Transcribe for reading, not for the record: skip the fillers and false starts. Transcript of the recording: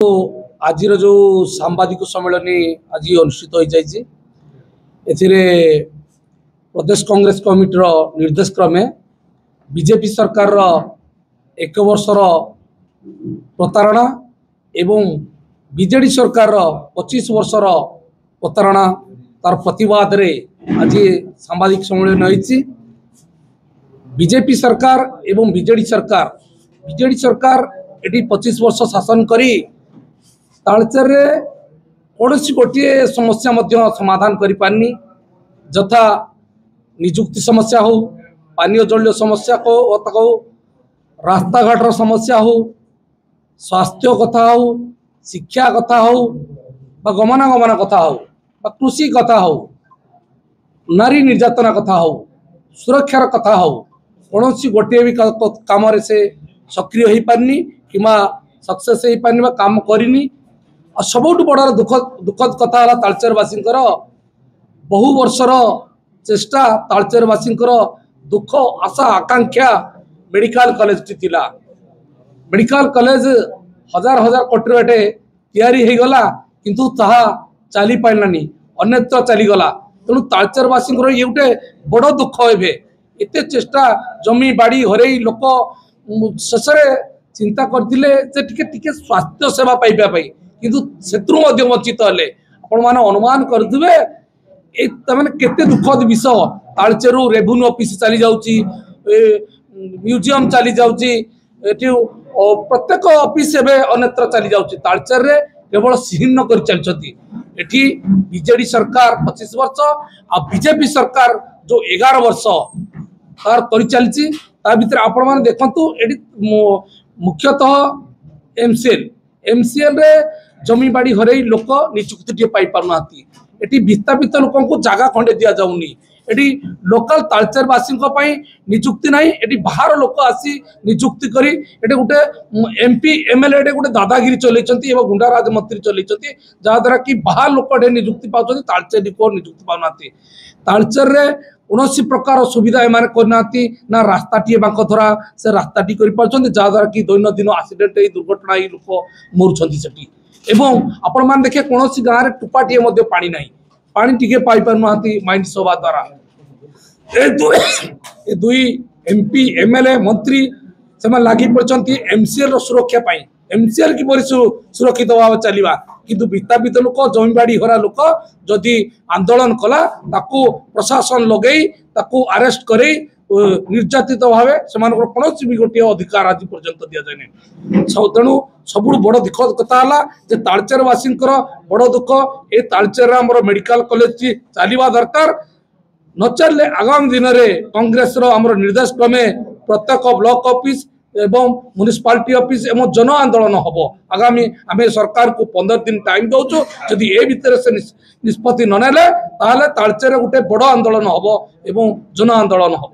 तो आज जो सांबादिक सम्मेलन आज अनुष्ठित हो जाए प्रदेश कांग्रेस कमिटर निर्देश क्रमे बीजेपी सरकार एक वर्षर प्रतारणा एवं बीजेडी सरकार 25 वर्षर प्रतारणा तार प्रतिवाद रे आज सांबादिक सम्मेलन होती। बीजेपी सरकार एवं बीजेडी सरकार ये 25 वर्ष शासन करी तालचेर कौन गोटे समस्या समाधान कर पारनी, जथा निजुक्ति समस्या हो, पानीय जल समस्या को रास्ता घाटर समस्या हो, स्वास्थ्य कथा हो, शिक्षा कथा हो, गमनागमन कथा हो, कृषि कथा हो, नारी निर्यातना कथा हो, सुरक्षार कथा हो, कौन गोटे भी काम से सक्रिय हो पारनी कि सक्सेस हो पारनी काम करनी। सबुठ बड़ दुखद कथा है तालचेरवासी बहु वर्षर चेष्टा तालचेरवासी दुख आशा आकांक्षा मेडिकल कॉलेज टी मेडिकल कॉलेज हजार हजार कोटी एटे तैयारी हो गला किंतु ताहा चली पारानी अन्यत्र चलीगला। तेणु तालचेरवासी ये गोटे बड़ दुख हे एते चेष्टा जमी बाड़ी हरई लोक शेष चिंता करते स्वास्थ्य सेवा पाइबा किंतु सेत्रु वंचित हेले। आपण माने अनुमान करुवे केते दुखद विषय तालचेरु रेवेन्यू ऑफिस चली जाउची, म्यूजियम चली जाउची, प्रत्येक ऑफिस एवं अन्यत्र चली जाउची। तालचेर रे केवल सिहिन्न कर चलछती। एठी बीजेडी सरकार 25 वर्ष आ बीजेपी सरकार जो 11 वर्ष तार कर चलची। ता भीतर आपण माने देखंतु एठी मुख्यतः एमसीएल रे जमी बाड़ी हरई लोक निजुक्ति पाई पारना। एटी विस्थापित लोकों को जगह खंडे दिया जाउनी। एटी लोकल तालचेरवासी निजुक्ति नहीं, एटी बाहर लोक आसी निजुक्ति करी एटे गोटे एमपी एमएलए गोटे दादागिरी चलैछंती एवं गुंडाराज मंत्री चलैछंती, जहाँ द्वारा कि बाहर लोक निजुक्ति पाउछंती, तालचेर को निजुक्ति पाउनाती। तालचेर रे कौन प्रकार सुविधा एम करना ना रास्ताटी धरा से रास्ताटी कर जहाँ द्वारा कि दैनंदिन एक्सीडेंट दुर्घटना लोक मरुंच सेठी। एवं आपण मान देखे कौन गाँव में टुपाटे पानी ना पानी टी पाई पारना माइंड सभा द्वारा दुई एमपी एमएलए मंत्री से लगी पड़ती एमसीएल सुरक्षा पाई। एमसीएल किपर सुरक्षित भाव चलवा किंतु विस्थापित लोक जमी बाड़ी हरा लोक जदि आंदोलन कला ताकू प्रशासन लगे ताकू अरेस्ट करे निर्यातित भाव से कौन भी गोटे अधिकार आज पर्यंत दि जाए। तेणु सब बड़ दुखद कथा है तालचेरवासी बड़ दुख ये तालचेर मेडिकल कॉलेज चलवा दरकार। न चलले आगामी दिन में कांग्रेस निर्देश क्रमे प्रत्येक ब्लॉक ऑफिस एवं म्युनिसिपालिटी ऑफिस एवं जन आंदोलन हम आगामी आम सरकार को 15 दिन टाइम दौचु। जदि ए भितर से निष्पत्ति न नेले ताले तालचेर गोटे बड़ आंदोलन हम एवं जन आंदोलन हम।